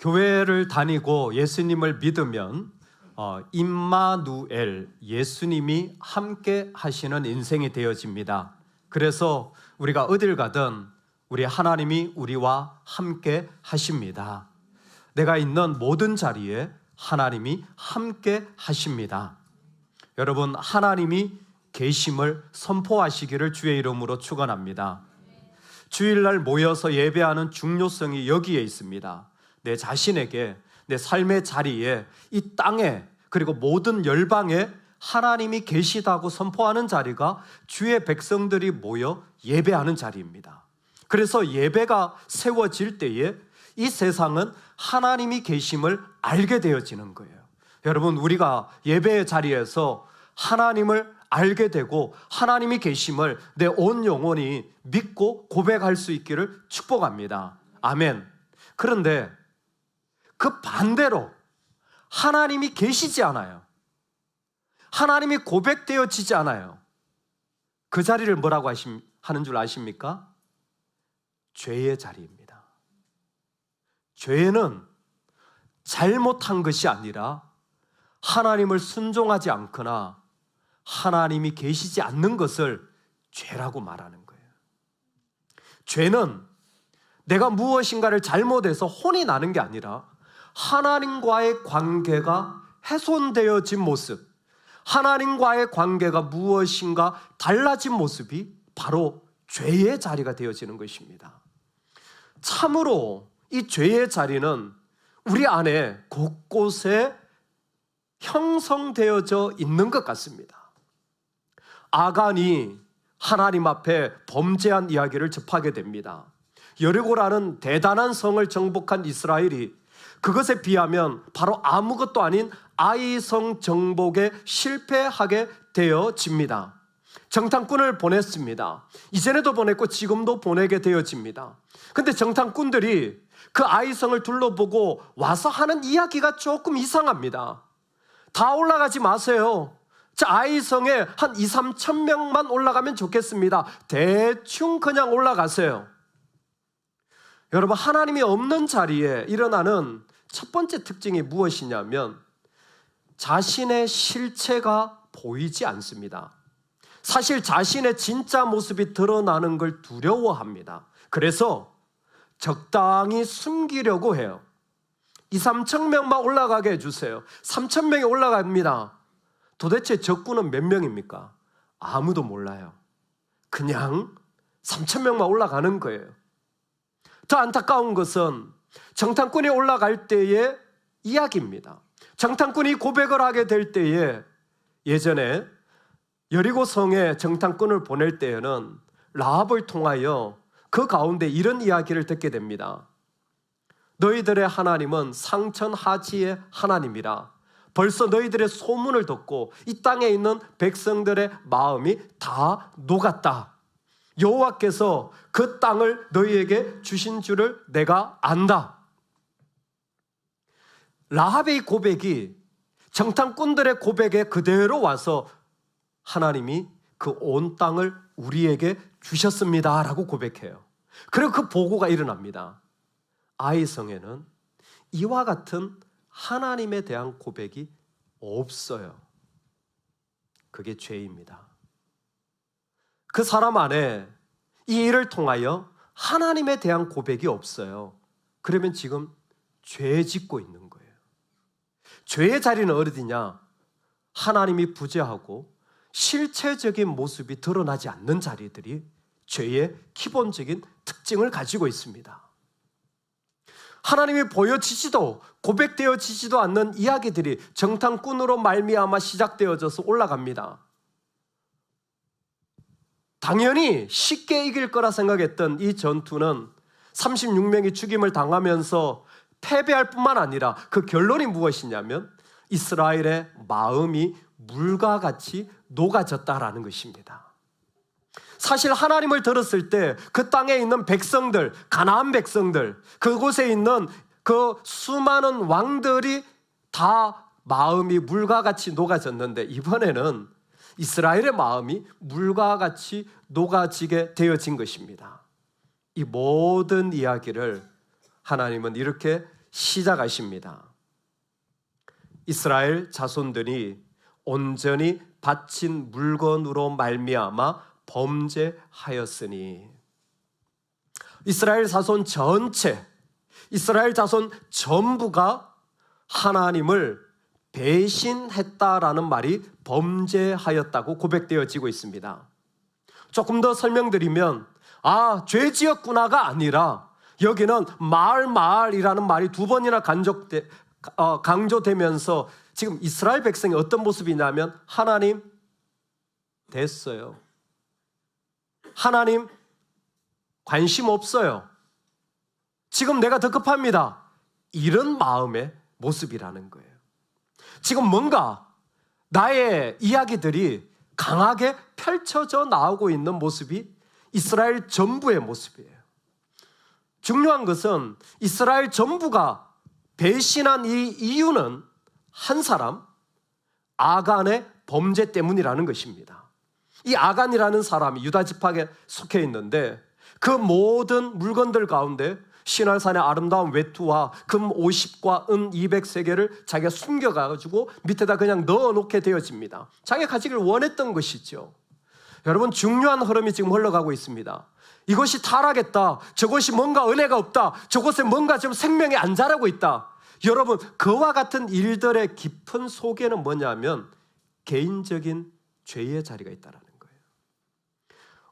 교회를 다니고 예수님을 믿으면 임마누엘, 예수님이 함께 하시는 인생이 되어집니다. 그래서 우리가 어딜 가든 우리 하나님이 우리와 함께 하십니다. 내가 있는 모든 자리에 하나님이 함께 하십니다. 여러분, 하나님이 계심을 선포하시기를 주의 이름으로 축원합니다. 주일날 모여서 예배하는 중요성이 여기에 있습니다. 내 자신에게, 내 삶의 자리에, 이 땅에, 그리고 모든 열방에 하나님이 계시다고 선포하는 자리가 주의 백성들이 모여 예배하는 자리입니다. 그래서 예배가 세워질 때에 이 세상은 하나님이 계심을 알게 되어지는 거예요. 여러분, 우리가 예배의 자리에서 하나님을 알게 되고 하나님이 계심을 내 온 영혼이 믿고 고백할 수 있기를 축복합니다. 아멘. 그런데 그 반대로 하나님이 계시지 않아요. 하나님이 고백되어지지 않아요. 그 자리를 뭐라고 하는 줄 아십니까? 죄의 자리입니다. 죄는 잘못한 것이 아니라 하나님을 순종하지 않거나 하나님이 계시지 않는 것을 죄라고 말하는 거예요. 죄는 내가 무엇인가를 잘못해서 혼이 나는 게 아니라 하나님과의 관계가 훼손되어진 모습, 하나님과의 관계가 무엇인가 달라진 모습이 바로 죄의 자리가 되어지는 것입니다. 참으로 이 죄의 자리는 우리 안에 곳곳에 형성되어져 있는 것 같습니다. 아간이 하나님 앞에 범죄한 이야기를 접하게 됩니다. 여리고라는 대단한 성을 정복한 이스라엘이 그것에 비하면 바로 아무것도 아닌 아이성 정복에 실패하게 되어집니다. 정탐꾼을 보냈습니다. 이전에도 보냈고 지금도 보내게 되어집니다. 근데 정탐꾼들이 그 아이성을 둘러보고 와서 하는 이야기가 조금 이상합니다. 다 올라가지 마세요. 자, 아이성에 한 2, 3천 명만 올라가면 좋겠습니다. 대충 그냥 올라가세요. 여러분, 하나님이 없는 자리에 일어나는 첫 번째 특징이 무엇이냐면 자신의 실체가 보이지 않습니다. 사실 자신의 진짜 모습이 드러나는 걸 두려워합니다. 그래서 적당히 숨기려고 해요. 2, 3천 명만 올라가게 해주세요. 3천 명이 올라갑니다. 도대체 적군은 몇 명입니까? 아무도 몰라요. 그냥 3천 명만 올라가는 거예요. 더 안타까운 것은 정탐꾼이 올라갈 때의 이야기입니다. 정탐꾼이 고백을 하게 될 때에 예전에 여리고 성에 정탐꾼을 보낼 때에는 라합을 통하여 그 가운데 이런 이야기를 듣게 됩니다. 너희들의 하나님은 상천하지의 하나님이라. 벌써 너희들의 소문을 듣고 이 땅에 있는 백성들의 마음이 다 녹았다. 여호와께서 그 땅을 너희에게 주신 줄을 내가 안다. 라합의 고백이 정탐꾼들의 고백에 그대로 와서 하나님이 그 온 땅을 우리에게 주셨습니다 라고 고백해요. 그리고 그 보고가 일어납니다. 아이성에는 이와 같은 하나님에 대한 고백이 없어요. 그게 죄입니다. 그 사람 안에 이 일을 통하여 하나님에 대한 고백이 없어요. 그러면 지금 죄 짓고 있는 거예요. 죄의 자리는 어디냐? 하나님이 부재하고 실체적인 모습이 드러나지 않는 자리들이 죄의 기본적인 특징을 가지고 있습니다. 하나님이 보여지지도 고백되어지지도 않는 이야기들이 정탐꾼으로 말미암아 시작되어져서 올라갑니다. 당연히 쉽게 이길 거라 생각했던 이 전투는 36명이 죽임을 당하면서 패배할 뿐만 아니라 그 결론이 무엇이냐면 이스라엘의 마음이 물과 같이 녹아졌다라는 것입니다. 사실 하나님을 들었을 때 그 땅에 있는 백성들, 가나안 백성들, 그곳에 있는 그 수많은 왕들이 다 마음이 물과 같이 녹아졌는데 이번에는 이스라엘의 마음이 물과 같이 녹아지게 되어진 것입니다. 이 모든 이야기를 하나님은 이렇게 시작하십니다. 이스라엘 자손들이 온전히 바친 물건으로 말미암아 범죄하였으니, 이스라엘 자손 전체, 이스라엘 자손 전부가 하나님을 배신했다라는 말이 범죄하였다고 고백되어지고 있습니다. 조금 더 설명드리면, 죄 지었구나가 아니라 여기는 마을이라는 말이 두 번이나 강조되면서 지금 이스라엘 백성이 어떤 모습이냐면, 하나님 됐어요, 하나님 관심 없어요, 지금 내가 더 급합니다, 이런 마음의 모습이라는 거예요. 지금 뭔가 나의 이야기들이 강하게 펼쳐져 나오고 있는 모습이 이스라엘 전부의 모습이에요. 중요한 것은 이스라엘 전부가 배신한 이 이유는 한 사람, 아간의 범죄 때문이라는 것입니다. 이 아간이라는 사람이 유다 지파에 속해 있는데, 그 모든 물건들 가운데 시날산의 아름다운 외투와 금 50과 은 200세겔을 자기가 숨겨가지고 밑에다 그냥 넣어놓게 되어집니다. 자기가 가지길 원했던 것이죠. 여러분, 중요한 흐름이 지금 흘러가고 있습니다. 이것이 타락했다, 저것이 뭔가 은혜가 없다, 저것에 뭔가 좀 생명이 안 자라고 있다. 여러분, 그와 같은 일들의 깊은 속에는 뭐냐면 개인적인 죄의 자리가 있다는 거예요.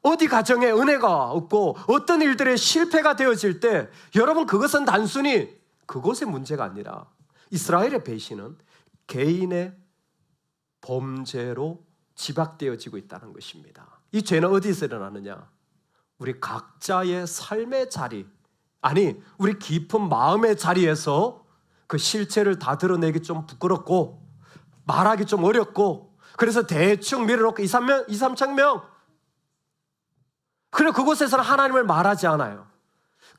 어디 가정에 은혜가 없고 어떤 일들의 실패가 되어질 때, 여러분, 그것은 단순히 그것의 문제가 아니라 이스라엘의 배신은 개인의 범죄로 지박되어지고 있다는 것입니다. 이 죄는 어디서 일어나느냐? 우리 각자의 삶의 자리, 아니 우리 깊은 마음의 자리에서 그 실체를 다 드러내기 좀 부끄럽고 말하기 좀 어렵고, 그래서 대충 밀어놓고 2, 3천 명, 그리고 그곳에서는 하나님을 말하지 않아요.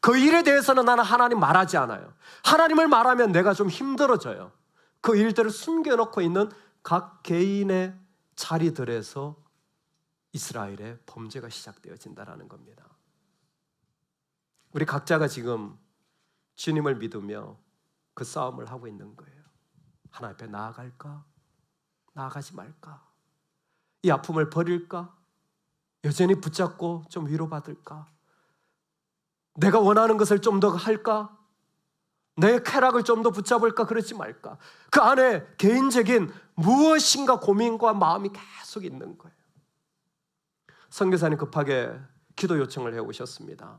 그 일에 대해서는 나는 하나님 말하지 않아요. 하나님을 말하면 내가 좀 힘들어져요. 그 일들을 숨겨놓고 있는 각 개인의 자리들에서 이스라엘의 범죄가 시작되어진다는 겁니다. 우리 각자가 지금 주님을 믿으며 그 싸움을 하고 있는 거예요. 하나님 앞에 나아갈까? 나아가지 말까? 이 아픔을 버릴까? 여전히 붙잡고 좀 위로받을까? 내가 원하는 것을 좀 더 할까? 내 쾌락을 좀 더 붙잡을까? 그러지 말까? 그 안에 개인적인 무엇인가 고민과 마음이 계속 있는 거예요. 선교사님 급하게 기도 요청을 해오셨습니다.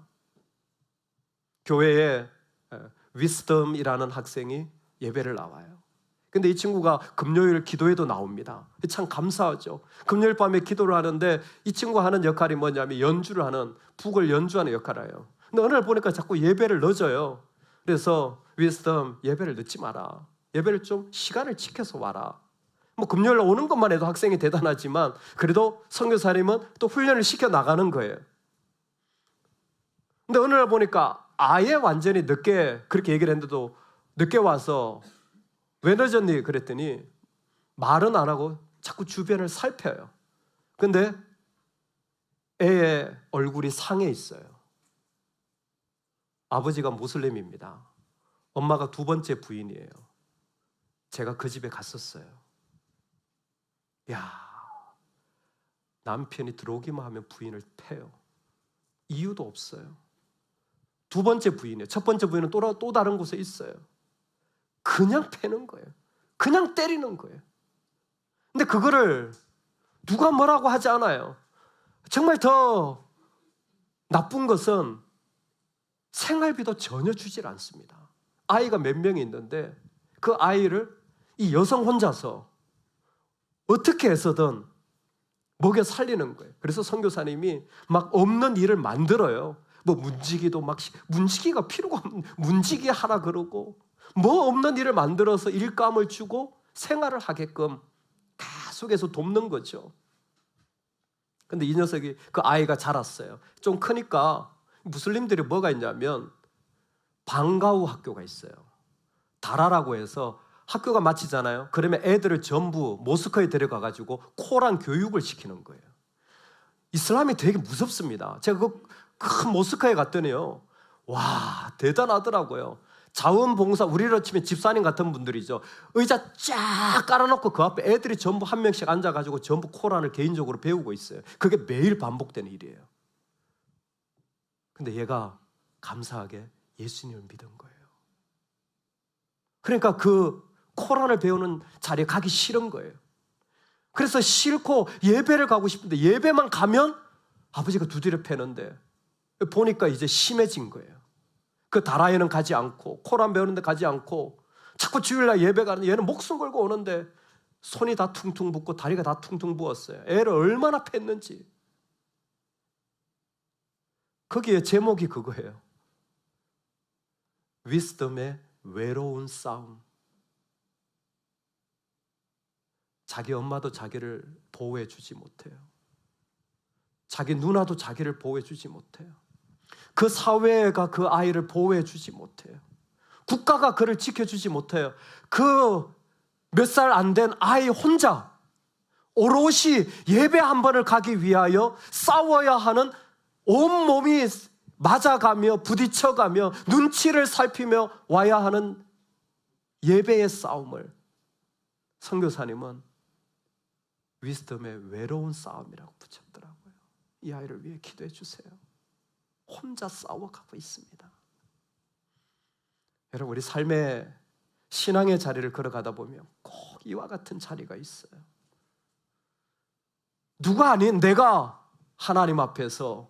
교회에 위스덤이라는 학생이 예배를 나와요. 근데 이 친구가 금요일 기도회도 나옵니다. 참 감사하죠. 금요일 밤에 기도를 하는데 이 친구가 하는 역할이 뭐냐면 연주를 하는, 북을 연주하는 역할을 해요. 근데 어느 날 보니까 자꾸 예배를 늦어요. 그래서 위스덤, 예배를 늦지 마라, 예배를 좀 시간을 지켜서 와라. 뭐 금요일 오는 것만 해도 학생이 대단하지만 그래도 선교사님은 또 훈련을 시켜 나가는 거예요. 근데 어느 날 보니까 아예 완전히 늦게, 그렇게 얘기를 했는데도 늦게 와서 왜 늦었니? 그랬더니 말은 안 하고 자꾸 주변을 살펴요. 근데 애의 얼굴이 상해 있어요. 아버지가 모슬림입니다. 엄마가 두 번째 부인이에요. 제가 그 집에 갔었어요. 남편이 들어오기만 하면 부인을 패요. 이유도 없어요. 두 번째 부인이에요. 첫 번째 부인은 또 다른 곳에 있어요. 그냥 패는 거예요. 그냥 때리는 거예요. 근데 그거를 누가 뭐라고 하지 않아요. 정말 더 나쁜 것은 생활비도 전혀 주질 않습니다. 아이가 몇 명이 있는데 그 아이를 이 여성 혼자서 어떻게 해서든 먹여 살리는 거예요. 그래서 선교사님이 막 없는 일을 만들어요. 뭐 문지기가 필요가 없는 문지기 하라 그러고, 뭐 없는 일을 만들어서 일감을 주고 생활을 하게끔 계속해서 돕는 거죠. 근데 이 녀석이, 그 아이가 자랐어요. 좀 크니까 무슬림들이 뭐가 있냐면 방과후 학교가 있어요. 다라라고 해서 학교가 마치잖아요. 그러면 애들을 전부 모스크에 데려가가지고 코란 교육을 시키는 거예요. 이슬람이 되게 무섭습니다. 제가 그 큰 모스크에 갔더니요, 와, 대단하더라고요. 자원봉사, 우리로 치면 집사님 같은 분들이죠. 의자 쫙 깔아놓고 그 앞에 애들이 전부 한 명씩 앉아가지고 전부 코란을 개인적으로 배우고 있어요. 그게 매일 반복되는 일이에요. 근데 얘가 감사하게 예수님을 믿은 거예요. 그러니까 그 코란을 배우는 자리에 가기 싫은 거예요. 그래서 싫고 예배를 가고 싶은데 예배만 가면 아버지가 두드려 패는데 보니까 이제 심해진 거예요. 그 다라에는 가지 않고 코란 배우는 데 가지 않고 자꾸 주일날 예배 가는데 얘는 목숨 걸고 오는데 손이 다 퉁퉁 붓고 다리가 다 퉁퉁 부었어요. 애를 얼마나 팼는지. 거기에 제목이 그거예요. 위스덤의 외로운 싸움. 자기 엄마도 자기를 보호해 주지 못해요. 자기 누나도 자기를 보호해 주지 못해요. 그 사회가 그 아이를 보호해 주지 못해요. 국가가 그를 지켜주지 못해요. 그 몇 살 안 된 아이 혼자 오롯이 예배 한 번을 가기 위하여 싸워야 하는, 온몸이 맞아가며 부딪혀가며 눈치를 살피며 와야 하는 예배의 싸움을 선교사님은 위스덤의 외로운 싸움이라고 붙였더라고요. 이 아이를 위해 기도해 주세요. 혼자 싸워가고 있습니다. 여러분, 우리 삶의 신앙의 자리를 걸어가다 보면 꼭 이와 같은 자리가 있어요. 누가 아닌 내가 하나님 앞에서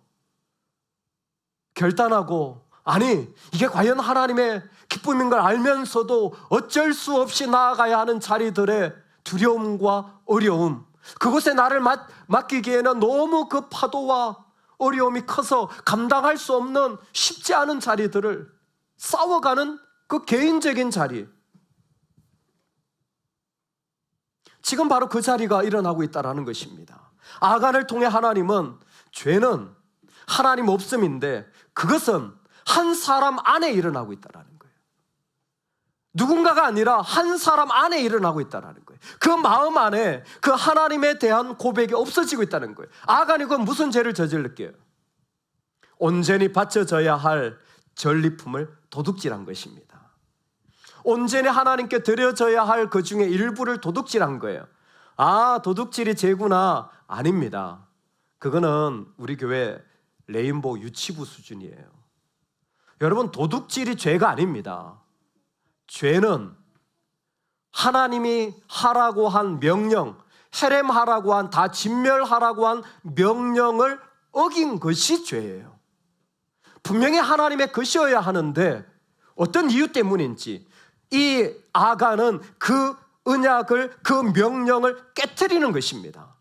결단하고, 아니 이게 과연 하나님의 기쁨인 걸 알면서도 어쩔 수 없이 나아가야 하는 자리들의 두려움과 어려움, 그곳에 나를 맡기기에는 너무 그 파도와 어려움이 커서 감당할 수 없는 쉽지 않은 자리들을 싸워가는 그 개인적인 자리, 지금 바로 그 자리가 일어나고 있다는 것입니다. 아간을 통해 하나님은, 죄는 하나님 없음인데 그것은 한 사람 안에 일어나고 있다는 거예요. 누군가가 아니라 한 사람 안에 일어나고 있다는 거예요. 그 마음 안에 그 하나님에 대한 고백이 없어지고 있다는 거예요. 아간이 그건 무슨 죄를 저질렀게요? 온전히 바쳐져야 할 전리품을 도둑질한 것입니다. 온전히 하나님께 드려져야 할 그 중에 일부를 도둑질한 거예요. 아, 도둑질이 죄구나. 아닙니다. 그거는 우리 교회 레인보우 유치부 수준이에요. 여러분, 도둑질이 죄가 아닙니다. 죄는 하나님이 하라고 한 명령, 헤렘하라고 한, 다 진멸하라고 한 명령을 어긴 것이 죄예요. 분명히 하나님의 것이어야 하는데 어떤 이유 때문인지 이 아간은 그 언약을, 그 명령을 깨트리는 것입니다.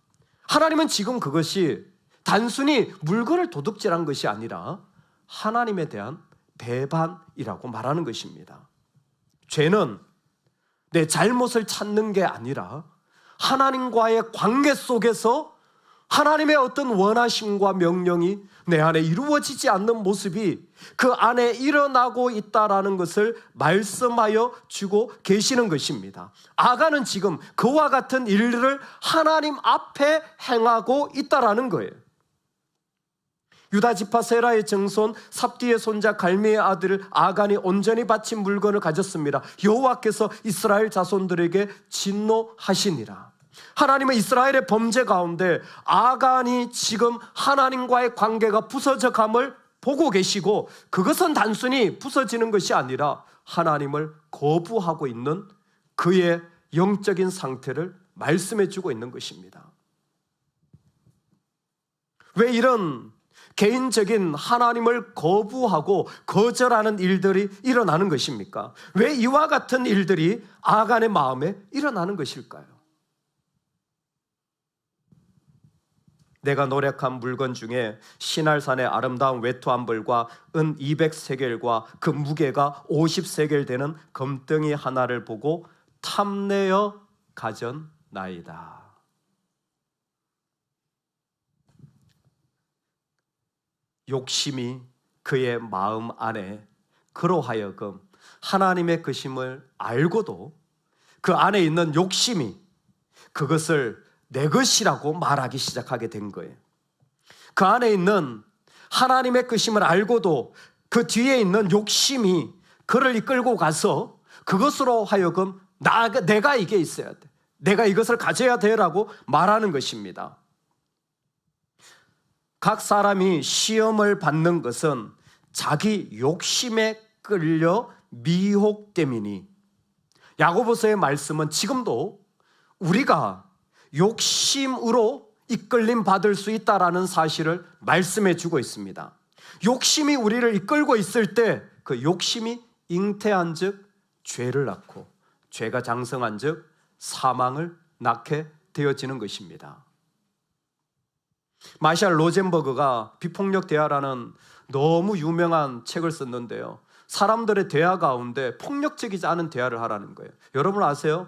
하나님은 지금 그것이 단순히 물건을 도둑질한 것이 아니라 하나님에 대한 배반이라고 말하는 것입니다. 죄는 내 잘못을 찾는 게 아니라 하나님과의 관계 속에서 하나님의 어떤 원하심과 명령이 내 안에 이루어지지 않는 모습이 그 안에 일어나고 있다는 것을 말씀하여 주고 계시는 것입니다. 아간은 지금 그와 같은 일들을 하나님 앞에 행하고 있다는 거예요. 유다 지파 세라의 증손 삽디의 손자 갈미의 아들 아간이 온전히 바친 물건을 가졌습니다. 여호와께서 이스라엘 자손들에게 진노하시니라. 하나님은 이스라엘의 범죄 가운데 아간이 지금 하나님과의 관계가 부서져 감을 보고 계시고, 그것은 단순히 부서지는 것이 아니라 하나님을 거부하고 있는 그의 영적인 상태를 말씀해 주고 있는 것입니다. 왜 이런 개인적인 하나님을 거부하고 거절하는 일들이 일어나는 것입니까? 왜 이와 같은 일들이 아간의 마음에 일어나는 것일까요? 내가 노력한 물건 중에 시날산의 아름다운 외투한벌과 은 200세겔과 그 무게가 50세겔 되는 금덩이 하나를 보고 탐내어 가졌나이다. 욕심이 그의 마음 안에 그로 하여금 하나님의 것임을 알고도 그 안에 있는 욕심이 그것을 내 것이라고 말하기 시작하게 된 거예요. 그 안에 있는 하나님의 것임을 알고도 그 뒤에 있는 욕심이 그를 이끌고 가서 그것으로 하여금 내가 이게 있어야 돼. 내가 이것을 가져야 돼라고 말하는 것입니다. 각 사람이 시험을 받는 것은 자기 욕심에 끌려 미혹됨이니, 야고보서의 말씀은 지금도 우리가 욕심으로 이끌림 받을 수 있다라는 사실을 말씀해 주고 있습니다. 욕심이 우리를 이끌고 있을 때 그 욕심이 잉태한 즉 죄를 낳고, 죄가 장성한 즉 사망을 낳게 되어지는 것입니다. 마샬 로젠버그가 비폭력 대화라는 너무 유명한 책을 썼는데요, 사람들의 대화 가운데 폭력적이지 않은 대화를 하라는 거예요. 여러분 아세요?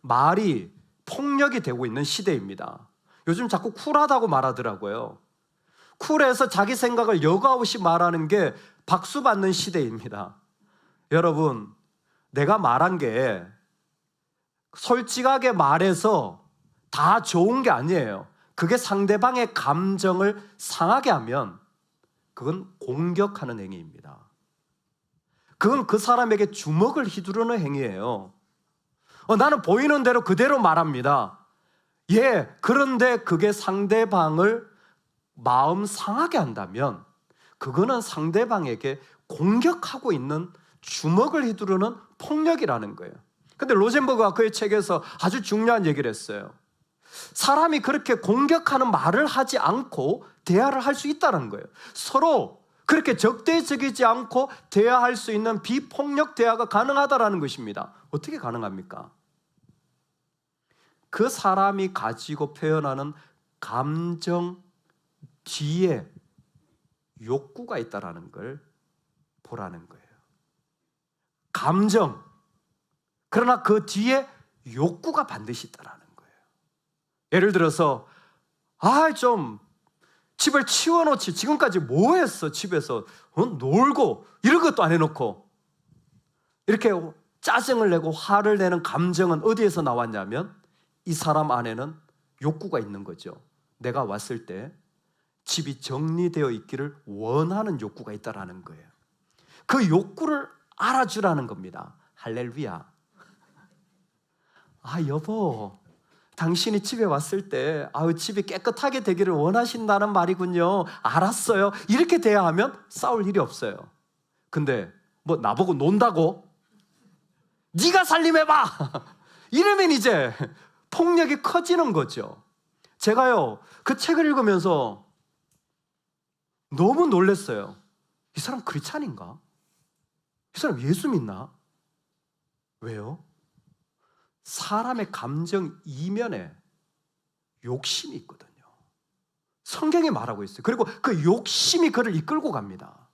말이 폭력이 되고 있는 시대입니다. 요즘 자꾸 쿨하다고 말하더라고요. 쿨해서 자기 생각을 여과 없이 말하는 게 박수 받는 시대입니다. 여러분, 내가 말한 게 솔직하게 말해서 다 좋은 게 아니에요. 그게 상대방의 감정을 상하게 하면 그건 공격하는 행위입니다. 그건 그 사람에게 주먹을 휘두르는 행위예요. 나는 보이는 대로 그대로 말합니다. 그런데 그게 상대방을 마음 상하게 한다면 그거는 상대방에게 공격하고 있는, 주먹을 휘두르는 폭력이라는 거예요. 근데 로젠버그가 그의 책에서 아주 중요한 얘기를 했어요. 사람이 그렇게 공격하는 말을 하지 않고 대화를 할 수 있다는 거예요. 서로 그렇게 적대적이지 않고 대화할 수 있는 비폭력 대화가 가능하다는 것입니다. 어떻게 가능합니까? 그 사람이 가지고 표현하는 감정 뒤에 욕구가 있다는 걸 보라는 거예요. 감정, 그러나 그 뒤에 욕구가 반드시 있다는 거예요. 예를 들어서 좀 집을 치워놓지, 지금까지 뭐 했어? 집에서 놀고 이런 것도 안 해놓고, 이렇게 짜증을 내고 화를 내는 감정은 어디에서 나왔냐면 이 사람 안에는 욕구가 있는 거죠. 내가 왔을 때 집이 정리되어 있기를 원하는 욕구가 있다는 거예요. 그 욕구를 알아주라는 겁니다. 할렐루야. 여보, 당신이 집에 왔을 때 집이 깨끗하게 되기를 원하신다는 말이군요. 알았어요. 이렇게 대화하면 싸울 일이 없어요. 근데 나보고 논다고? 네가 살림해봐! 이러면 이제 폭력이 커지는 거죠. 제가요, 그 책을 읽으면서 너무 놀랐어요. 이 사람 크리스찬인가? 이 사람 예수 믿나? 왜요? 사람의 감정 이면에 욕심이 있거든요. 성경이 말하고 있어요. 그리고 그 욕심이 그를 이끌고 갑니다.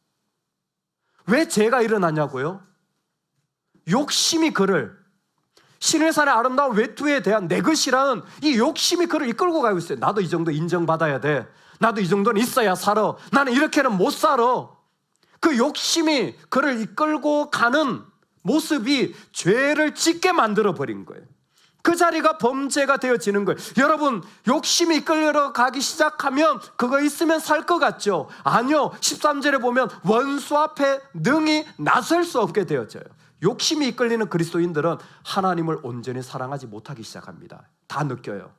왜 죄가 일어나냐고요? 욕심이 그를, 신의 산의 아름다운 외투에 대한 내 것이라는 이 욕심이 그를 이끌고 가고 있어요. 나도 이 정도 인정받아야 돼. 나도 이 정도는 있어야 살아. 나는 이렇게는 못 살아. 그 욕심이 그를 이끌고 가는 모습이 죄를 짓게 만들어버린 거예요. 그 자리가 범죄가 되어지는 거예요. 여러분, 욕심이 이끌려 가기 시작하면 그거 있으면 살 것 같죠? 아니요. 13절에 보면 원수 앞에 능히 나설 수 없게 되어져요. 욕심이 이끌리는 그리스도인들은 하나님을 온전히 사랑하지 못하기 시작합니다. 다 느껴요.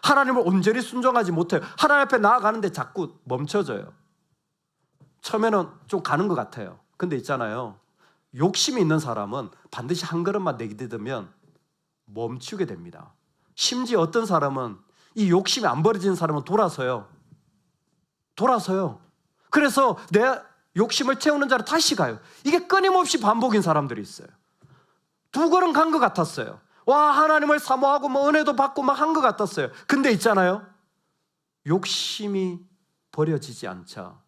하나님을 온전히 순종하지 못해요. 하나님 앞에 나아가는데 자꾸 멈춰져요. 처음에는 좀 가는 것 같아요. 근데 있잖아요, 욕심이 있는 사람은 반드시 한 걸음만 내디디면 멈추게 됩니다. 심지어 어떤 사람은 이 욕심이 안 버려지는 사람은 돌아서요. 그래서 내 욕심을 채우는 자로 다시 가요. 이게 끊임없이 반복인 사람들이 있어요. 2걸음 간 것 같았어요. 하나님을 사모하고 은혜도 받고 한 것 같았어요. 근데 있잖아요, 욕심이 버려지지 않자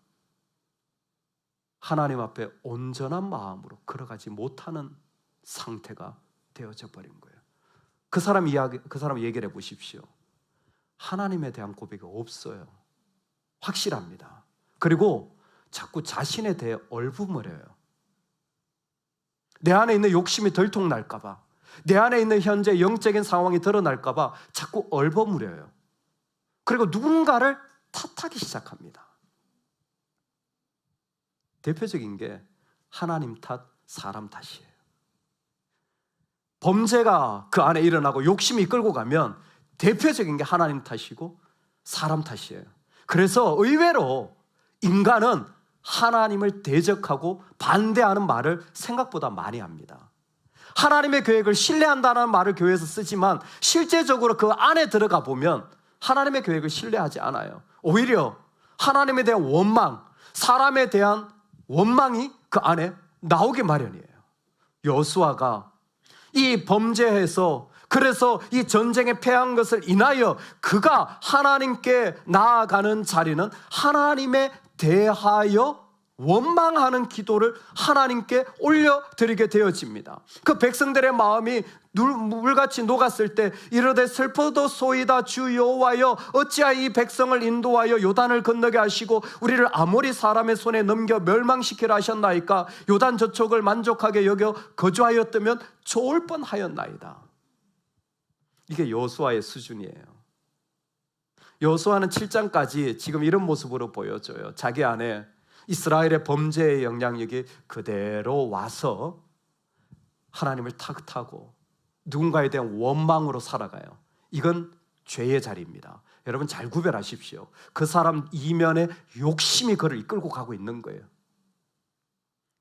하나님 앞에 온전한 마음으로 걸어가지 못하는 상태가 되어져 버린 거예요. 그 사람 얘기를 해보십시오. 하나님에 대한 고백이 없어요. 확실합니다. 그리고 자꾸 자신에 대해 얼부물어요. 내 안에 있는 욕심이 들통날까 봐, 내 안에 있는 현재 영적인 상황이 드러날까 봐 자꾸 얼버무려요. 그리고 누군가를 탓하기 시작합니다. 대표적인 게 하나님 탓, 사람 탓이에요. 범죄가 그 안에 일어나고 욕심이 이끌고 가면 대표적인 게 하나님 탓이고 사람 탓이에요. 그래서 의외로 인간은 하나님을 대적하고 반대하는 말을 생각보다 많이 합니다. 하나님의 계획을 신뢰한다는 말을 교회에서 쓰지만 실제적으로 그 안에 들어가 보면 하나님의 계획을 신뢰하지 않아요. 오히려 하나님에 대한 원망, 사람에 대한 원망이 그 안에 나오기 마련이에요. 여호수아가 이 범죄에서 그래서 이 전쟁에 패한 것을 인하여 그가 하나님께 나아가는 자리는 하나님에 대하여 원망하는 기도를 하나님께 올려드리게 되어집니다. 그 백성들의 마음이 물같이 녹았을 때 이르되 슬퍼도소이다 주 여호와여 어찌하여 이 백성을 인도하여 요단을 건너게 하시고 우리를 아모리 사람의 손에 넘겨 멸망시키라 하셨나이까. 요단 저쪽을 만족하게 여겨 거주하였다면 좋을 뻔하였나이다. 이게 여호수아의 수준이에요. 여호수아는 7장까지 지금 이런 모습으로 보여줘요. 자기 안에 이스라엘의 범죄의 영향력이 그대로 와서 하나님을 탓하고 누군가에 대한 원망으로 살아가요. 이건 죄의 자리입니다. 여러분 잘 구별하십시오. 그 사람 이면에 욕심이 그를 이끌고 가고 있는 거예요.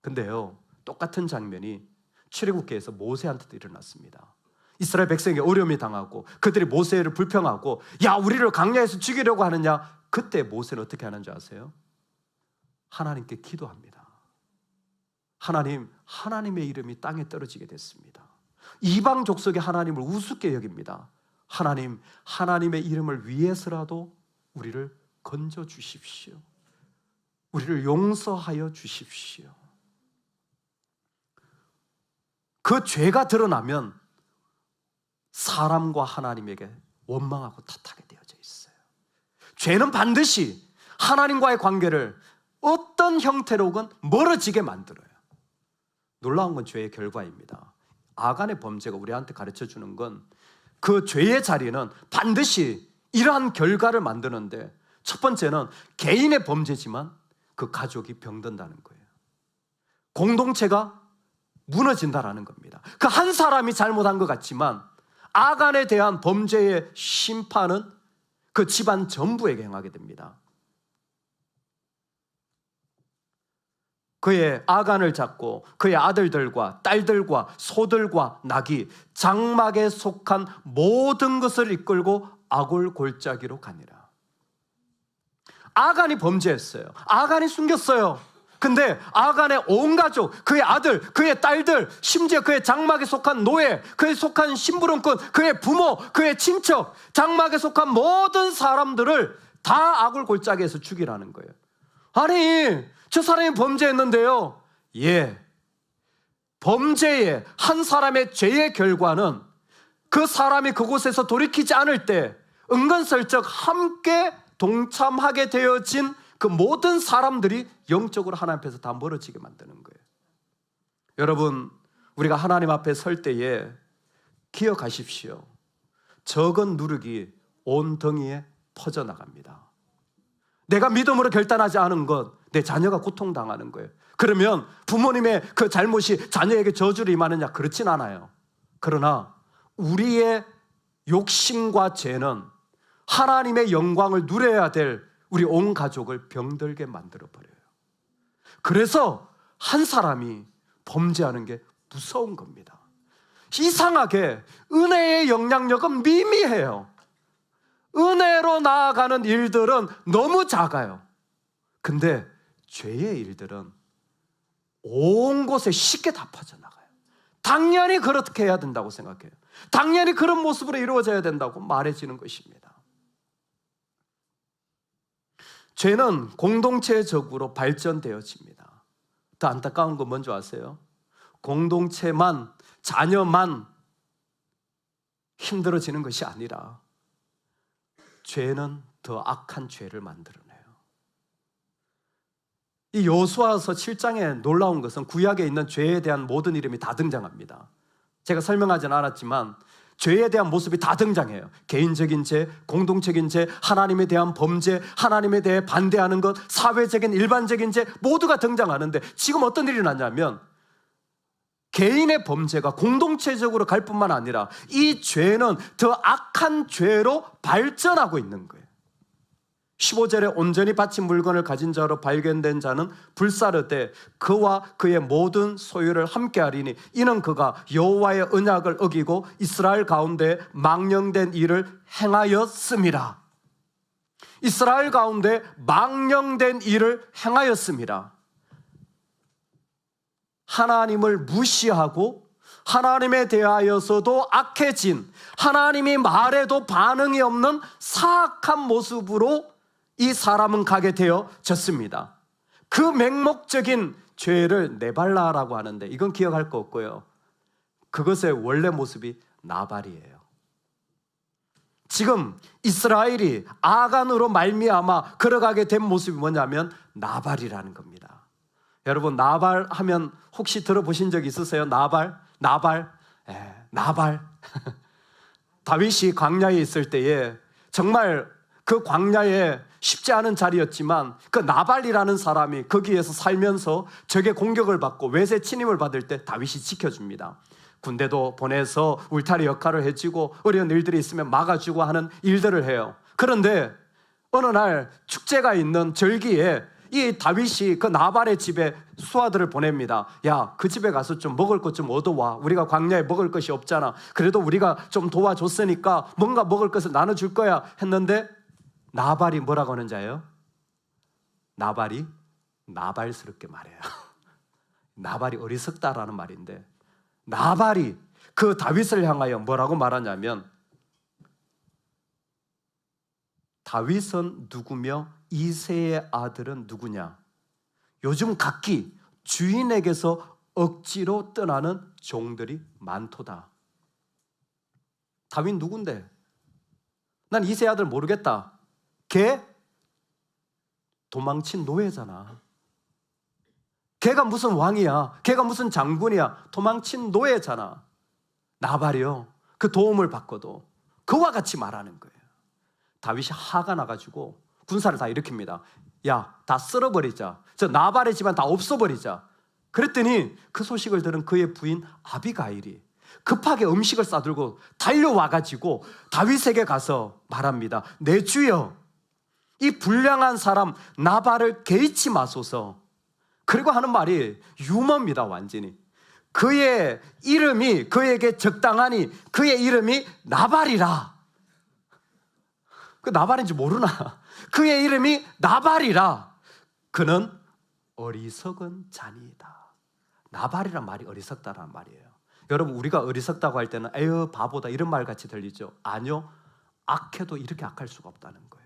근데요, 똑같은 장면이 출애굽기에서 모세한테도 일어났습니다. 이스라엘 백성에게 어려움이 당하고 그들이 모세를 불평하고 야 우리를 광야에서 죽이려고 하느냐. 그때 모세는 어떻게 하는 줄 아세요? 하나님께 기도합니다. 하나님의 이름이 땅에 떨어지게 됐습니다. 이방 족속의 하나님을 우습게 여깁니다. 하나님의 이름을 위해서라도 우리를 건져 주십시오. 우리를 용서하여 주십시오. 그 죄가 드러나면 사람과 하나님에게 원망하고 탓하게 되어져 있어요. 죄는 반드시 하나님과의 관계를 어떤 형태로건 멀어지게 만들어요. 놀라운 건 죄의 결과입니다. 아간의 범죄가 우리한테 가르쳐주는 건 그 죄의 자리는 반드시 이러한 결과를 만드는데 첫 번째는 개인의 범죄지만 그 가족이 병든다는 거예요. 공동체가 무너진다라는 겁니다. 그 한 사람이 잘못한 것 같지만 아간에 대한 범죄의 심판은 그 집안 전부에게 행하게 됩니다. 그의 아간을 잡고 그의 아들들과 딸들과 소들과 낙이 장막에 속한 모든 것을 이끌고 아골 골짜기로 가니라. 아간이 범죄했어요. 아간이 숨겼어요. 근데 아간의 온 가족, 그의 아들, 그의 딸들, 심지어 그의 장막에 속한 노예, 그의 속한 심부름꾼, 그의 부모, 그의 친척, 장막에 속한 모든 사람들을 다 아골 골짜기에서 죽이라는 거예요. 아니, 저 사람이 범죄했는데요. 예, 범죄의 한 사람의 죄의 결과는 그 사람이 그곳에서 돌이키지 않을 때 은근슬쩍 함께 동참하게 되어진 그 모든 사람들이 영적으로 하나님 앞에서 다 멀어지게 만드는 거예요. 여러분, 우리가 하나님 앞에 설 때에 기억하십시오. 적은 누룩이 온 덩이에 퍼져나갑니다. 내가 믿음으로 결단하지 않은 것, 내 자녀가 고통당하는 거예요. 그러면 부모님의 그 잘못이 자녀에게 저주를 임하느냐? 그렇진 않아요. 그러나 우리의 욕심과 죄는 하나님의 영광을 누려야 될 우리 온 가족을 병들게 만들어버려요. 그래서 한 사람이 범죄하는 게 무서운 겁니다. 이상하게 은혜의 영향력은 미미해요. 은혜로 나아가는 일들은 너무 작아요. 근데 죄의 일들은 온 곳에 쉽게 다 퍼져나가요. 당연히 그렇게 해야 된다고 생각해요. 당연히 그런 모습으로 이루어져야 된다고 말해지는 것입니다. 죄는 공동체적으로 발전되어집니다. 더 안타까운 건 뭔지 아세요? 공동체만, 자녀만 힘들어지는 것이 아니라 죄는 더 악한 죄를 만들어내요. 이 여호수아서 7장에 놀라운 것은 구약에 있는 죄에 대한 모든 이름이 다 등장합니다. 제가 설명하지는 않았지만 죄에 대한 모습이 다 등장해요. 개인적인 죄, 공동적인 죄, 하나님에 대한 범죄, 하나님에 대해 반대하는 것, 사회적인 일반적인 죄 모두가 등장하는데 지금 어떤 일이 났냐면 개인의 범죄가 공동체적으로 갈 뿐만 아니라 이 죄는 더 악한 죄로 발전하고 있는 거예요. 15절에 온전히 바친 물건을 가진 자로 발견된 자는 불사르되 그와 그의 모든 소유를 함께 하리니 이는 그가 여호와의 언약을 어기고 이스라엘 가운데 망령된 일을 행하였음이라. 이스라엘 가운데 망령된 일을 행하였음이라. 하나님을 무시하고 하나님에 대하여서도 악해진, 하나님이 말해도 반응이 없는 사악한 모습으로 이 사람은 가게 되어졌습니다. 그 맹목적인 죄를 네발라라고 하는데 이건 기억할 거 없고요. 그것의 원래 모습이 나발이에요. 지금 이스라엘이 아간으로 말미암아 걸어가게 된 모습이 뭐냐면 나발이라는 겁니다. 여러분, 나발 하면 혹시 들어보신 적 있으세요? 나발? 다윗이 광야에 있을 때에 정말 그 광야에 쉽지 않은 자리였지만 그 나발이라는 사람이 거기에서 살면서 적의 공격을 받고 외세 침입을 받을 때 다윗이 지켜줍니다. 군대도 보내서 울타리 역할을 해주고 어려운 일들이 있으면 막아주고 하는 일들을 해요. 그런데 어느 날 축제가 있는 절기에 이 다윗이 그 나발의 집에 수하들을 보냅니다. 야, 그 집에 가서 좀 먹을 것 좀 얻어와. 우리가 광야에 먹을 것이 없잖아. 그래도 우리가 좀 도와줬으니까 뭔가 먹을 것을 나눠줄 거야 했는데 나발이 뭐라고 하는 자예요? 나발이 나발스럽게 말해요. 나발이 어리석다라는 말인데 나발이 그 다윗을 향하여 뭐라고 말하냐면 다윗은 누구며 이새의 아들은 누구냐? 요즘 각기 주인에게서 억지로 떠나는 종들이 많도다. 다윗 누군데? 난 이새의 아들 모르겠다. 걔 도망친 노예잖아. 걔가 무슨 왕이야? 걔가 무슨 장군이야? 도망친 노예잖아. 나발이요. 그 도움을 받고도 그와 같이 말하는 거예요. 다윗이 화가 나가지고 군사를 다 일으킵니다. 야, 다 쓸어버리자. 저 나발의 집안 다 없어버리자. 그랬더니 그 소식을 들은 그의 부인 아비가일이 급하게 음식을 싸들고 달려와가지고 다윗에게 가서 말합니다. 내 주여, 이 불량한 사람 나발을 개의치 마소서. 그리고 하는 말이 유머입니다. 완전히 그의 이름이 그에게 적당하니 그의 이름이 나발이라. 그 나발인지 모르나? 그의 이름이 나발이라. 그는 어리석은 자니이다. 나발이란 말이 어리석다라는 말이에요. 여러분, 우리가 어리석다고 할 때는 에휴 바보다 이런 말 같이 들리죠. 아니요, 악해도 이렇게 악할 수가 없다는 거예요.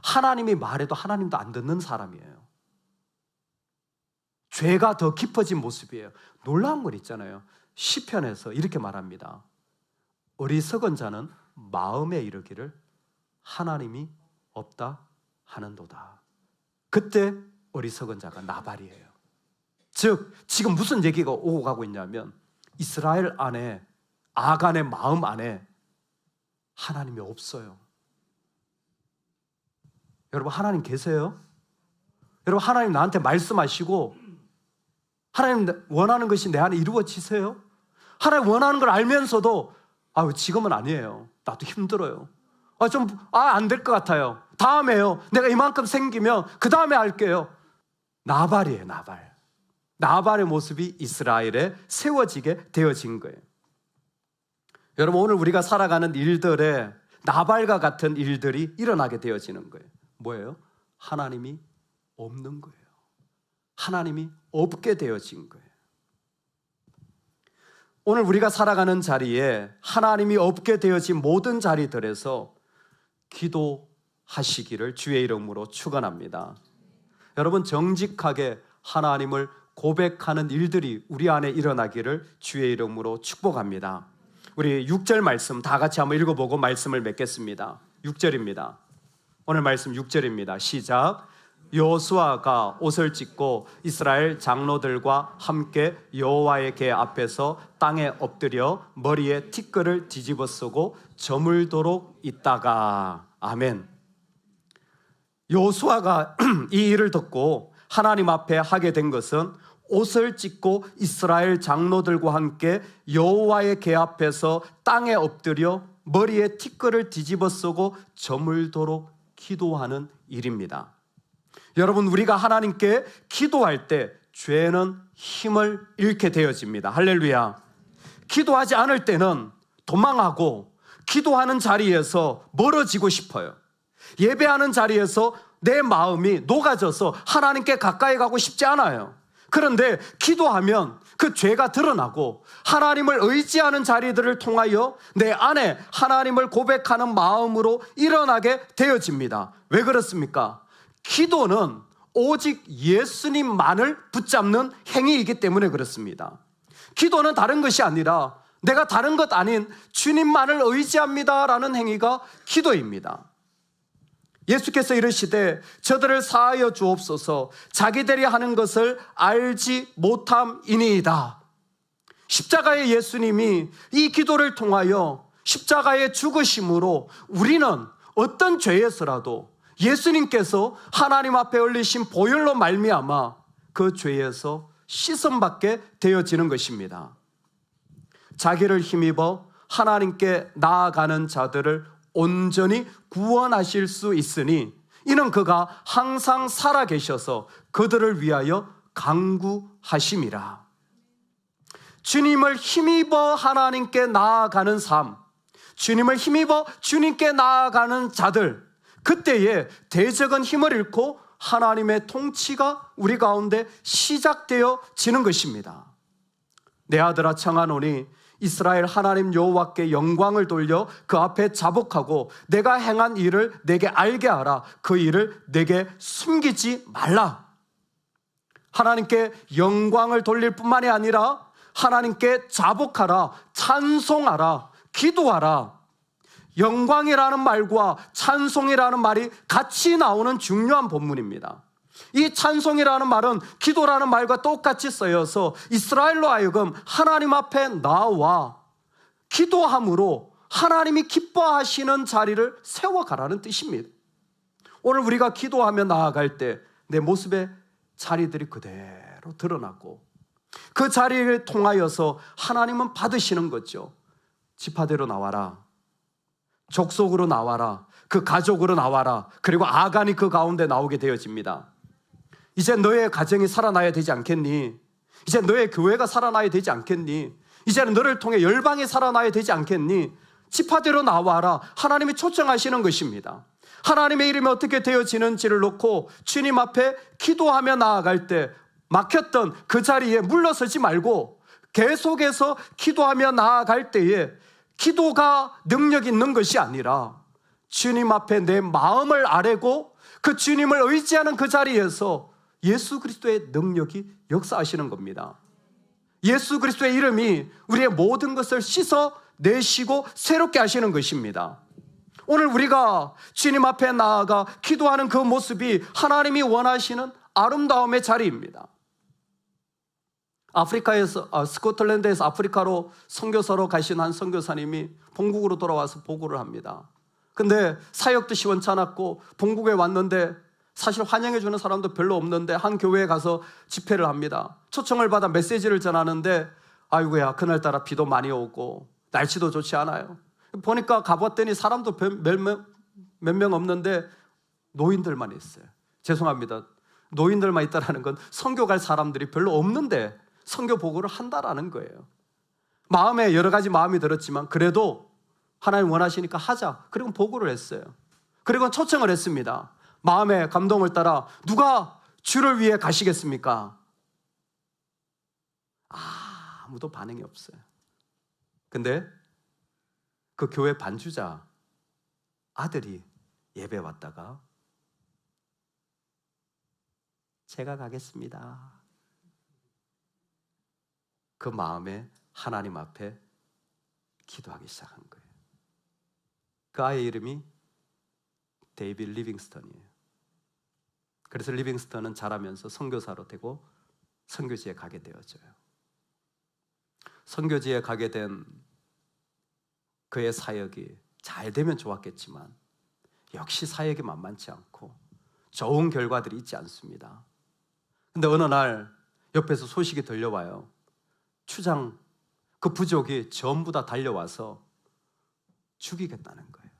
하나님이 말해도 하나님도 안 듣는 사람이에요. 죄가 더 깊어진 모습이에요. 놀라운 건 있잖아요. 시편에서 이렇게 말합니다. 어리석은 자는 마음에 이르기를 하나님이 없다 하는도다. 그때 어리석은 자가 나발이에요. 즉 지금 무슨 얘기가 오고 가고 있냐면 이스라엘 안에 아간의 마음 안에 하나님이 없어요. 여러분, 하나님 계세요? 여러분, 하나님 나한테 말씀하시고 하나님 원하는 것이 내 안에 이루어지세요? 하나님 원하는 걸 알면서도 지금은 아니에요. 나도 힘들어요. 안 될 것 같아요. 다음에요. 내가 이만큼 생기면 그 다음에 할게요. 나발이에요, 나발. 나발의 모습이 이스라엘에 세워지게 되어진 거예요. 여러분, 오늘 우리가 살아가는 일들에 나발과 같은 일들이 일어나게 되어지는 거예요. 뭐예요? 하나님이 없는 거예요. 하나님이 없게 되어진 거예요. 오늘 우리가 살아가는 자리에 하나님이 없게 되어진 모든 자리들에서 기도하시기를 주의 이름으로 축원합니다. 여러분, 정직하게 하나님을 고백하는 일들이 우리 안에 일어나기를 주의 이름으로 축복합니다. 우리 6절 말씀 다 같이 한번 읽어보고 말씀을 맺겠습니다. 6절입니다. 오늘 말씀 6절입니다. 시작. 여호수아가 옷을 찢고 이스라엘 장로들과 함께 여호와의 궤 앞에서 땅에 엎드려 머리에 티끌을 뒤집어 쓰고 저물도록 있다가. 아멘. 여호수아가 이 일을 듣고 하나님 앞에 하게 된 것은 옷을 찢고 이스라엘 장로들과 함께 여호와의 궤 앞에서 땅에 엎드려 머리에 티끌을 뒤집어 쓰고 저물도록 기도하는 일입니다. 여러분, 우리가 하나님께 기도할 때 죄는 힘을 잃게 되어집니다. 할렐루야. 기도하지 않을 때는 도망하고 기도하는 자리에서 멀어지고 싶어요. 예배하는 자리에서 내 마음이 녹아져서 하나님께 가까이 가고 싶지 않아요. 그런데 기도하면 그 죄가 드러나고 하나님을 의지하는 자리들을 통하여 내 안에 하나님을 고백하는 마음으로 일어나게 되어집니다. 왜 그렇습니까? 기도는 오직 예수님만을 붙잡는 행위이기 때문에 그렇습니다. 기도는 다른 것이 아니라 내가 다른 것 아닌 주님만을 의지합니다라는 행위가 기도입니다. 예수께서 이르시되 저들을 사하여 주옵소서, 자기들이 하는 것을 알지 못함이니이다. 십자가의 예수님이 이 기도를 통하여 십자가의 죽으심으로 우리는 어떤 죄에서라도 예수님께서 하나님 앞에 올리신 보혈로 말미암아 그 죄에서 씻음받게 되어지는 것입니다. 자기를 힘입어 하나님께 나아가는 자들을 온전히 구원하실 수 있으니 이는 그가 항상 살아계셔서 그들을 위하여 간구하심이라. 주님을 힘입어 하나님께 나아가는 삶, 주님을 힘입어 주님께 나아가는 자들, 그때에 대적은 힘을 잃고 하나님의 통치가 우리 가운데 시작되어지는 것입니다. 내 아들아 청하노니 이스라엘 하나님 여호와께 영광을 돌려 그 앞에 자복하고 내가 행한 일을 내게 알게 하라. 그 일을 내게 숨기지 말라. 하나님께 영광을 돌릴 뿐만이 아니라 하나님께 자복하라, 찬송하라, 기도하라. 영광이라는 말과 찬송이라는 말이 같이 나오는 중요한 본문입니다. 이 찬송이라는 말은 기도라는 말과 똑같이 쓰여서 이스라엘로 하여금 하나님 앞에 나와 기도함으로 하나님이 기뻐하시는 자리를 세워가라는 뜻입니다. 오늘 우리가 기도하며 나아갈 때 내 모습의 자리들이 그대로 드러나고 그 자리를 통하여서 하나님은 받으시는 거죠. 지파대로 나와라, 족속으로 나와라, 그 가족으로 나와라. 그리고 아간이 그 가운데 나오게 되어집니다. 이제 너의 가정이 살아나야 되지 않겠니? 이제 너의 교회가 살아나야 되지 않겠니? 이제는 너를 통해 열방이 살아나야 되지 않겠니? 지파대로 나와라. 하나님이 초청하시는 것입니다. 하나님의 이름이 어떻게 되어지는지를 놓고 주님 앞에 기도하며 나아갈 때 막혔던 그 자리에 물러서지 말고 계속해서 기도하며 나아갈 때에 기도가 능력 있는 것이 아니라 주님 앞에 내 마음을 아뢰고 그 주님을 의지하는 그 자리에서 예수 그리스도의 능력이 역사하시는 겁니다. 예수 그리스도의 이름이 우리의 모든 것을 씻어내시고 새롭게 하시는 것입니다. 오늘 우리가 주님 앞에 나아가 기도하는 그 모습이 하나님이 원하시는 아름다움의 자리입니다. 아프리카에서 스코틀랜드에서 아프리카로 선교사로 가신 한 선교사님이 본국으로 돌아와서 보고를 합니다. 근데 사역도 시원찮았고 본국에 왔는데 사실 환영해 주는 사람도 별로 없는데 한 교회에 가서 집회를 합니다. 초청을 받아 메시지를 전하는데 아이고야, 그날따라 비도 많이 오고 날씨도 좋지 않아요. 보니까 가봤더니 사람도 몇 명 없는데 노인들만 있어요. 죄송합니다. 노인들만 있다는 건 선교 갈 사람들이 별로 없는데 선교 보고를 한다라는 거예요. 마음에 여러 가지 마음이 들었지만 그래도 하나님 원하시니까 하자. 그리고 보고를 했어요. 그리고 초청을 했습니다. 마음의 감동을 따라 누가 주를 위해 가시겠습니까? 아무도 반응이 없어요. 근데 그 교회 반주자 아들이 예배 왔다가 제가 가겠습니다. 그 마음에 하나님 앞에 기도하기 시작한 거예요. 그 아이의 이름이 데이빗 리빙스턴이에요. 그래서 리빙스턴은 자라면서 선교사로 되고 선교지에 가게 되어져요. 선교지에 가게 된 그의 사역이 잘 되면 좋았겠지만 역시 사역이 만만치 않고 좋은 결과들이 있지 않습니다. 근데 어느 날 옆에서 소식이 들려와요. 추장, 그 부족이 전부 다 달려와서 죽이겠다는 거예요.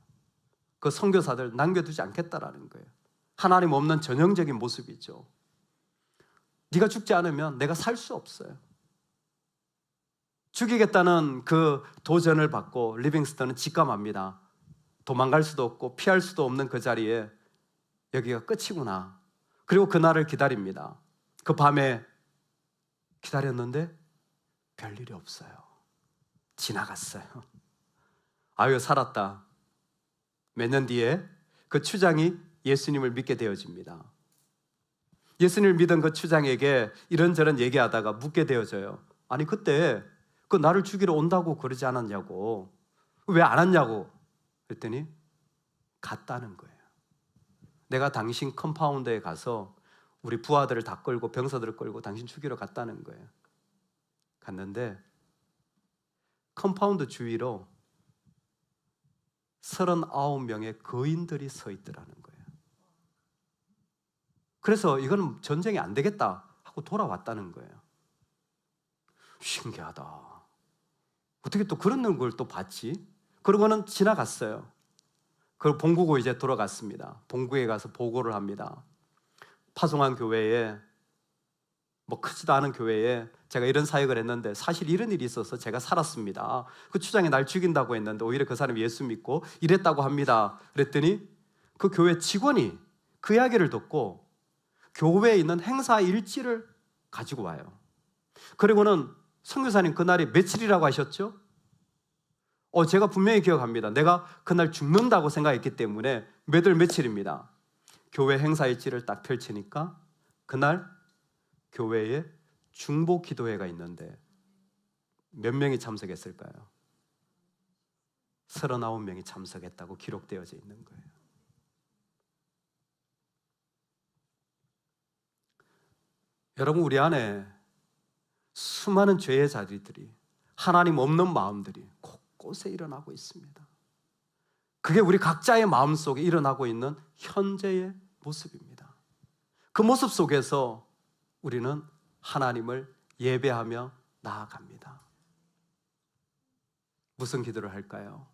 그 선교사들 남겨두지 않겠다라는 거예요. 하나님 없는 전형적인 모습이죠. 네가 죽지 않으면 내가 살 수 없어요. 죽이겠다는 그 도전을 받고 리빙스턴은 직감합니다. 도망갈 수도 없고 피할 수도 없는 그 자리에 여기가 끝이구나. 그리고 그날을 기다립니다. 그 밤에 기다렸는데 별일이 없어요. 지나갔어요. 아유, 살았다. 몇 년 뒤에 그 추장이 예수님을 믿게 되어집니다. 예수님을 믿은 그 추장에게 이런저런 얘기하다가 묻게 되어져요. 아니, 그때 그 나를 죽이러 온다고 그러지 않았냐고. 왜 안 왔냐고. 그랬더니 갔다는 거예요. 내가 당신 컴파운드에 가서 우리 부하들을 다 끌고 병사들을 끌고 당신 죽이러 갔다는 거예요. 갔는데 컴파운드 주위로 39명의 거인들이 서 있더라는 거예요. 그래서 이건 전쟁이 안 되겠다 하고 돌아왔다는 거예요. 신기하다. 어떻게 또 그런 걸 또 봤지? 그러고는 지나갔어요. 그걸 본국으로 이제 돌아갔습니다. 본국에 가서 보고를 합니다. 파송한 교회에, 뭐 크지도 않은 교회에 제가 이런 사역을 했는데 사실 이런 일이 있어서 제가 살았습니다. 그 추장이 날 죽인다고 했는데 오히려 그 사람이 예수 믿고 이랬다고 합니다. 그랬더니 그 교회 직원이 그 이야기를 듣고 교회에 있는 행사 일지를 가지고 와요. 그리고는 선교사님 그날이 며칠이라고 하셨죠? 제가 분명히 기억합니다. 내가 그날 죽는다고 생각했기 때문에 몇 월 며칠입니다. 교회 행사 일지를 딱 펼치니까 그날 교회에 중보 기도회가 있는데 몇 명이 참석했을까요? 39명이 참석했다고 기록되어져 있는 거예요. 여러분, 우리 안에 수많은 죄의 자리들이, 하나님 없는 마음들이 곳곳에 일어나고 있습니다. 그게 우리 각자의 마음속에 일어나고 있는 현재의 모습입니다. 그 모습 속에서 우리는 하나님을 예배하며 나아갑니다. 무슨 기도를 할까요?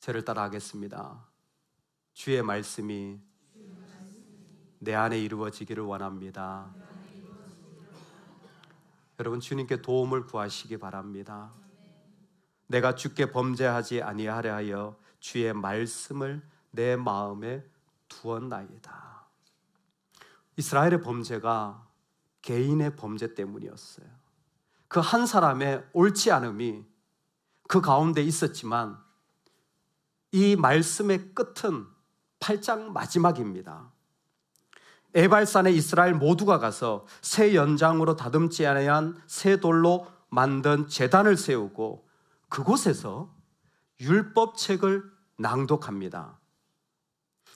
저를 따라 하겠습니다. 주의 말씀이 내 안에 이루어지기를 원합니다. 여러분, 주님께 도움을 구하시기 바랍니다. 내가 주께 범죄하지 아니하려 하여 주의 말씀을 내 마음에 두었나이다. 이스라엘의 범죄가 개인의 범죄 때문이었어요. 그 한 사람의 옳지 않음이 그 가운데 있었지만 이 말씀의 끝은 8장 마지막입니다. 에발산에 이스라엘 모두가 가서 새 연장으로 다듬지 아니한 새 돌로 만든 제단을 세우고 그곳에서 율법책을 낭독합니다.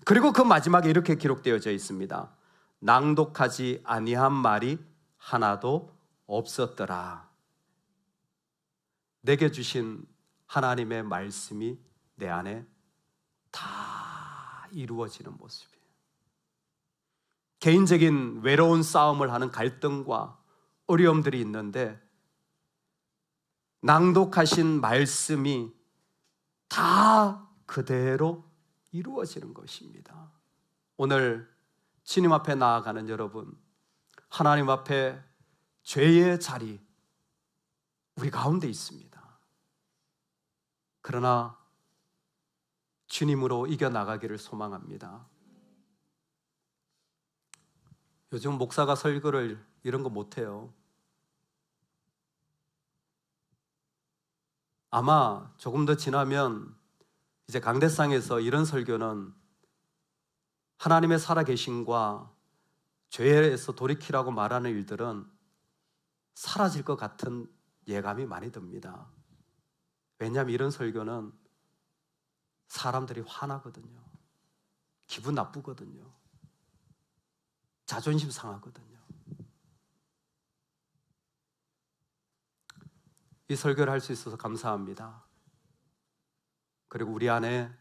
그리고 그 마지막에 이렇게 기록되어져 있습니다. 낭독하지 아니한 말이 하나도 없었더라. 내게 주신 하나님의 말씀이 내 안에 다 이루어지는 모습이에요. 개인적인 외로운 싸움을 하는 갈등과 어려움들이 있는데 낭독하신 말씀이 다 그대로 이루어지는 것입니다. 오늘 주님 앞에 나아가는 여러분, 하나님 앞에 죄의 자리 우리 가운데 있습니다. 그러나 주님으로 이겨나가기를 소망합니다. 요즘 목사가 설교를 이런 거 못해요. 아마 조금 더 지나면 이제 강대상에서 이런 설교는 하나님의 살아계심과 죄에서 돌이키라고 말하는 일들은 사라질 것 같은 예감이 많이 듭니다. 왜냐하면 이런 설교는 사람들이 화나거든요. 기분 나쁘거든요. 자존심 상하거든요. 이 설교를 할 수 있어서 감사합니다. 그리고 우리 안에,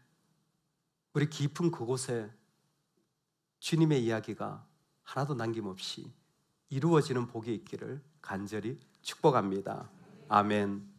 우리 깊은 그곳에 주님의 이야기가 하나도 남김없이 이루어지는 복이 있기를 간절히 축복합니다. 아멘.